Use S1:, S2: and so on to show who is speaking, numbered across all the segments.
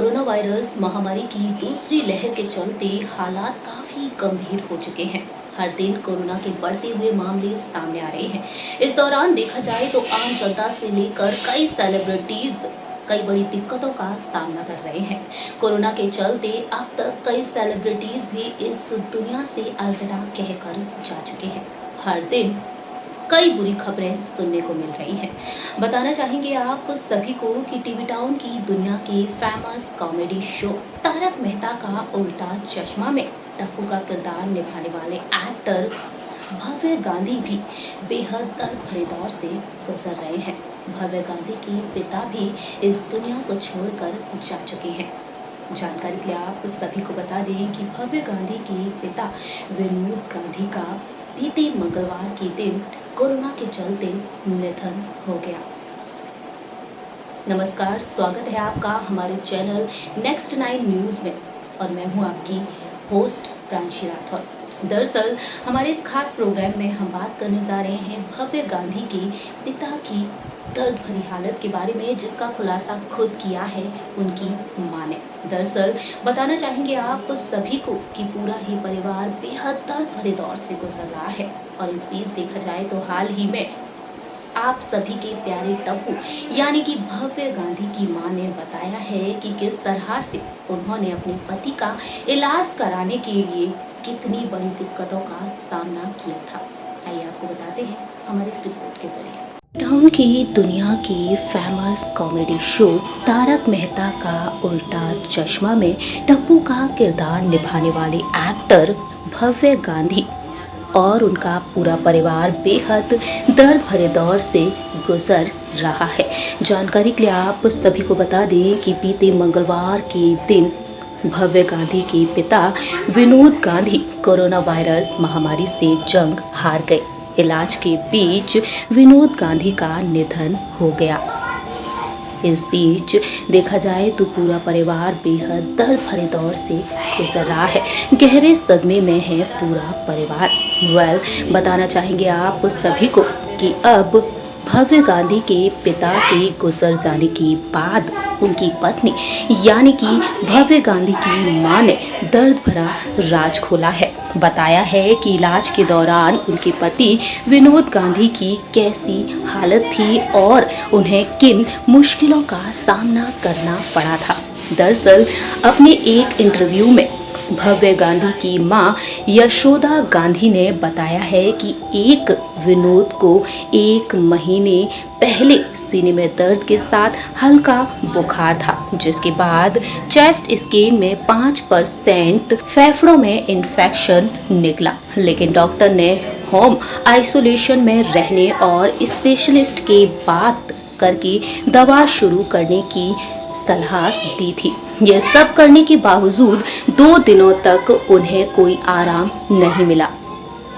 S1: Corona virus महामारी की दूसरी लहर के चलते हालात काफी गंभीर हो चुके हैं। हर दिन कोरोना के बढ़ते हुए मामले सामने आ रहे हैं। इस दौरान देखा जाए तो आम जनता से लेकर कई सेलिब्रिटीज कई बड़ी दिक्कतों का सामना कर रहे हैं। कोरोना के चलते अब तक कई सेलिब्रिटीज भी इस दुनिया से अलविदा कहकर जा चुके हैं। हर दिन कई बुरी खबरें सुनने को मिल रही हैं। बताना चाहेंगे आप सभी को कि टीवी टाउन की दुनिया के famous comedy show Taarak Mehta Ka Ooltah चश्मा में टप्पू का किरदार निभाने वाले एक्टर भव्य गांधी भी बेहद दर्द भरे दौर से गुजर रहे हैं। भव्य गांधी के पिता भी इस दुनिया को छोड़कर जा चुके हैं। जानकारी के लिए आप सभी को बता दें कि भव्य गांधी के पिता विनोद गांधी का बीते मंगलवार के दिन कोरोना के चलते निधन हो गया। नमस्कार, स्वागत है आपका हमारे चैनल नेक्स्ट 9 न्यूज़ में और मैं हूं आपकी होस्ट प्रांशी राठौर। दरअसल हमारे इस खास प्रोग्राम में हम बात करने जा रहे हैं भव्य गांधी के पिता की दर्द भरी हालत के बारे में, जिसका खुलासा खुद किया है उनकी मां ने। दरअसल बताना चाहेंगे आप सभी को कि पूरा ही परिवार बेहद दर्द भरे दौर से गुजर रहा है। और इस बीच देखा जाए तो हाल ही में आप सभी के प्यारे टप्पू यानी कि भव्य गांधी की मां ने बताया है कि किस तरह से उन्होंने अपने पति का इलाज कराने के लिए कितनी बड़ी दिक्कतों का सामना किया था। आइए आपको बताते हैं हमारी इस रिपोर्ट के जरिए। टाउन की दुनिया की famous comedy show Taarak Mehta Ka Ooltah चश्मा में टप्पू का किरदार निभाने वाले एक्टर भव्य गांधी और उनका पूरा परिवार बेहद दर्द भरे दौर से गुजर रहा है। जानकारी के लिए आप सभी को बता दें कि बीते मंगलवार के दिन भव्य गांधी के पिता विनोद गांधी कोरोना वायरस महामारी से जंग हार गए। इलाज के बीच विनोद गांधी का निधन हो गया। इस बीच देखा जाए तो पूरा परिवार बेहद दर्द भरे दौर से गुजर रहा है। गहरे सदमे में है पूरा परिवार। बताना चाहेंगे आप सभी को कि अब भव्य गांधी के पिता के गुजर जाने के बाद उनकी पत्नी यानी कि भव्य गांधी की मां ने दर्द भरा राज खोला है। बताया है कि इलाज के दौरान उनके पति विनोद गांधी की कैसी हालत थी और उन्हें किन मुश्किलों का सामना करना पड़ा था। दरअसल अपने एक इंटरव्यू में भव्य गांधी की मां यशोदा गांधी ने बताया है कि एक विनोद को 1 महीने पहले सीने में दर्द के साथ हल्का बुखार था, जिसके बाद चेस्ट स्कैन में 5% फेफड़ों में इन्फेक्शन निकला। लेकिन डॉक्टर ने होम आइसोलेशन में रहने और स्पेशलिस्ट के बात करके दवा शुरू करने की सलाह दी थी। यह सब करने के बावजूद 2 दिनों तक उन्हें कोई आराम नहीं मिला।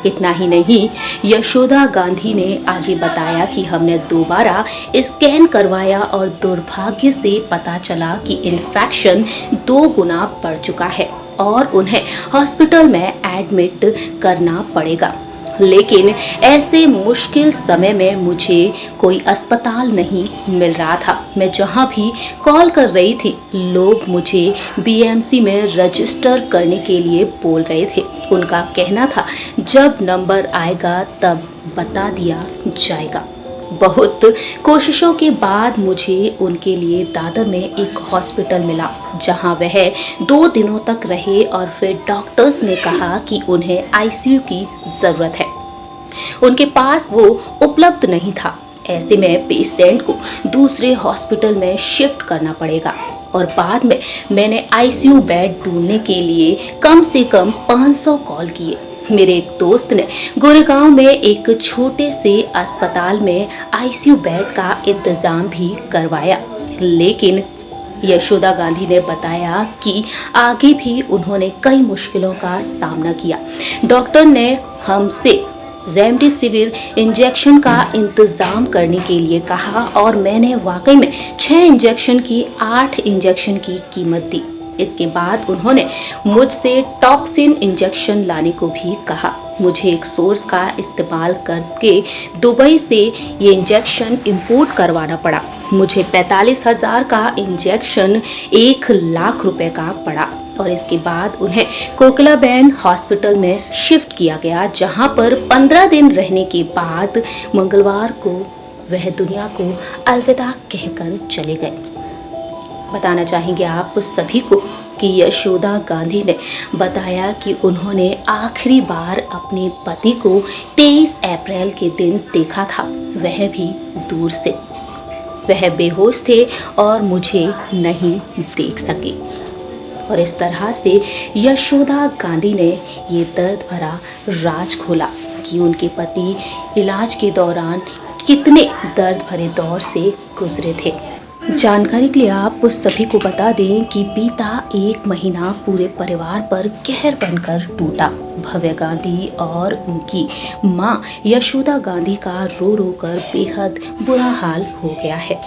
S1: इतना ही नहीं, यशोदा गांधी ने आगे बताया कि हमने दोबारा स्कैन करवाया और दुर्भाग्य से पता चला कि इन्फेक्शन 2 गुना बढ़ चुका है और उन्हें हॉस्पिटल में एडमिट करना पड़ेगा। लेकिन ऐसे मुश्किल समय में मुझे कोई अस्पताल नहीं मिल रहा था। मैं जहां भी कॉल कर रही थी, लोग मुझे बीएमसी में रजिस्टर करने के लिए बोल रहे थे। उनका कहना था जब नंबर आएगा तब बता दिया जाएगा। बहुत कोशिशों के बाद मुझे उनके लिए दादर में एक हॉस्पिटल मिला, जहां वह 2 दिनों तक रहे और फिर डॉक्टर्स ने कहा कि उन्हें आईसीयू की ज़रूरत है। उनके पास वो उपलब्ध नहीं था। ऐसे में पेशेंट को दूसरे हॉस्पिटल में शिफ्ट करना पड़ेगा और बाद में मैंने आईसीयू बेड ढूंढने के लिए कम से कम 500 कॉल किए। मेरे एक दोस्त ने गोरेगांव में एक छोटे से अस्पताल में आईसीयू बेड का इंतजाम भी करवाया। लेकिन यशोदा गांधी ने बताया कि आगे भी उन्होंने कई मुश्किलों का सामना किया। डॉक्टर ने हमसे रेमडेसिविर इंजेक्शन का इंतजाम करने के लिए कहा और मैंने वाकई में 6 इंजेक्शन की 8 इंजेक्शन की कीमत दी। इसके बाद उन्होंने मुझसे टॉक्सिन इंजेक्शन लाने को भी कहा। मुझे एक सोर्स का इस्तेमाल करके दुबई से ये इंजेक्शन इंपोर्ट करवाना पड़ा। मुझे 45,000 का इंजेक्शन 1,00,000 रुपए का पड़ा और इसके बाद उन्हें कोकिलाबेन हॉस्पिटल में शिफ्ट किया गया, जहां पर 15 दिन रहने के बाद मंगलवार को वह दुनिया को अलविदा कहकर चले गए। बताना चाहेंगे आप सभी को कि यशोदा गांधी ने बताया कि उन्होंने आखिरी बार अपने पति को 23 अप्रैल के दिन देखा था, वह भी दूर से। वह बेहोश थे और मुझे नहीं देख सके। और इस तरह से यशोदा गांधी ने ये दर्द भरा राज खोला कि उनके पति इलाज के दौरान कितने दर्द भरे दौर से गुजरे थे। जानकारी के लिए आप सभी को बता दें कि बीता 1 महीना पूरे परिवार पर कहर बनकर टूटा। भव्य गांधी और उनकी मां यशोदा गांधी का रो रो कर बेहद बुरा हाल हो गया है।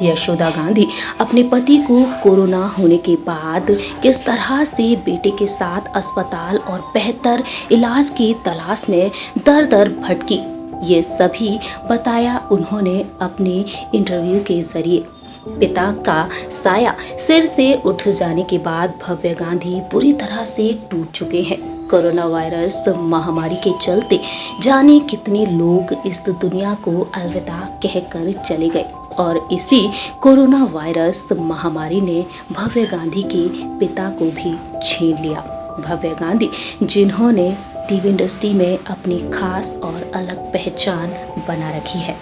S1: यशोदा गांधी अपने पति को कोरोना होने के बाद किस तरह से बेटे के साथ अस्पताल और बेहतर इलाज की तलाश में दर दर भटकी, ये सभी बताया उन्होंने अपने इंटरव्यू के जरिए। पिता का साया सिर से उठ जाने के बाद भव्य गांधी बुरी तरह से टूट चुके हैं। कोरोना वायरस महामारी के चलते जाने कितने लोग इस दुनिया को अलविदा कहकर चले गए और इसी कोरोना वायरस महामारी ने भव्य गांधी के पिता को भी छीन लिया। भव्य गांधी जिन्होंने टीवी इंडस्ट्री में अपनी खास और अलग पहचान बना रखी है।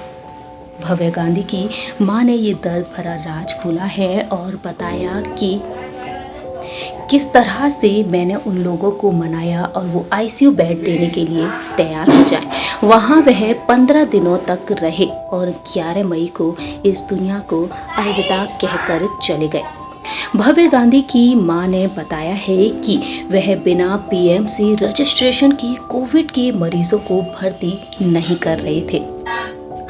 S1: भव्य गांधी की मां ने ये दर्द भरा राज खोला है और बताया कि किस तरह से मैंने उन लोगों को मनाया और वो आईसीयू बेड देने के लिए तैयार हो जाए। वहाँ वह 15 दिनों तक रहे और 11 मई को इस दुनिया को अलविदा कहकर चले गए। भव्य गांधी की मां ने बताया है कि वह बिना पीएमसी रजिस्ट्रेशन की कोविड के मरीजों को भर्ती नहीं कर रहे थे।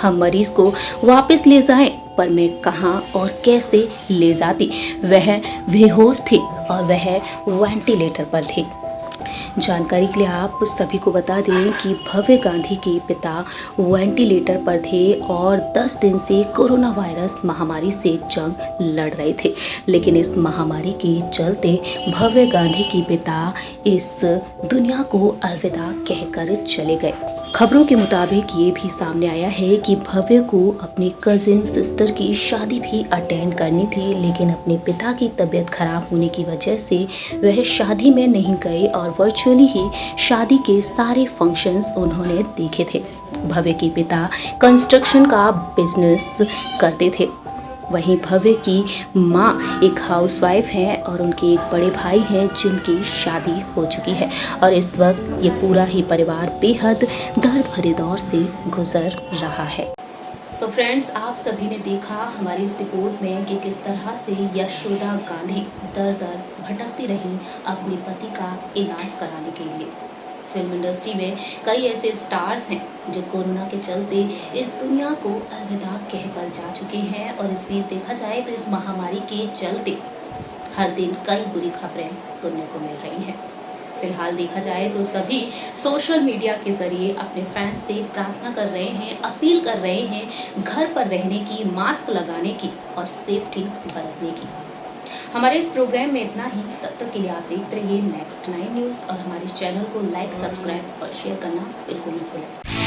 S1: हम मरीज को वापस ले जाएं, पर मैं कहां और कैसे ले जाती। वह बेहोश थे और वह वेंटिलेटर पर थे। जानकारी के लिए आप सभी को बता दें कि भव्य गांधी के पिता वेंटिलेटर पर थे और 10 दिन से कोरोना वायरस महामारी से जंग लड़ रहे थे, लेकिन इस महामारी के चलते भव्य गांधी के पिता इस दुनिया को अलविदा कहकर चले गए। खबरों के मुताबिक ये भी सामने आया है कि भव्य को अपनी कजिन सिस्टर की शादी भी अटेंड करनी थी, लेकिन अपने पिता की तबीयत खराब होने की वजह से वह शादी में नहीं गए और वर्चुअली ही शादी के सारे फंक्शंस उन्होंने देखे थे। भव्य के पिता कंस्ट्रक्शन का बिजनेस करते थे। वहीं भव्य की माँ एक हाउसवाइफ है और उनके एक बड़े भाई हैं जिनकी शादी हो चुकी है और इस वक्त ये पूरा ही परिवार बेहद दर्द भरे दौर से गुजर रहा है। सो फ्रेंड्स, आप सभी ने देखा हमारी इस रिपोर्ट में कि किस तरह से यशोदा गांधी दर दर भटकती रहीं अपने पति का इलाज कराने के लिए। फिल्म इंडस्ट्री में कई ऐसे स्टार्स हैं जो कोरोना के चलते इस दुनिया को अलविदा कहकर जा चुके हैं और इस बीच देखा जाए तो इस महामारी के चलते हर दिन कई बुरी खबरें सुनने को मिल रही हैं। फिलहाल देखा जाए तो सभी सोशल मीडिया के जरिए अपने फैंस से प्रार्थना कर रहे हैं, अपील कर रहे हैं घर पर रहने की, मास्क लगाने की और सेफ्टी बरतने की। हमारे इस प्रोग्राम में इतना ही। तब तक के लिए आप देखते रहिए नेक्स्ट 9 न्यूज़ और हमारे चैनल को लाइक, सब्सक्राइब और शेयर करना बिल्कुल मत भूलें।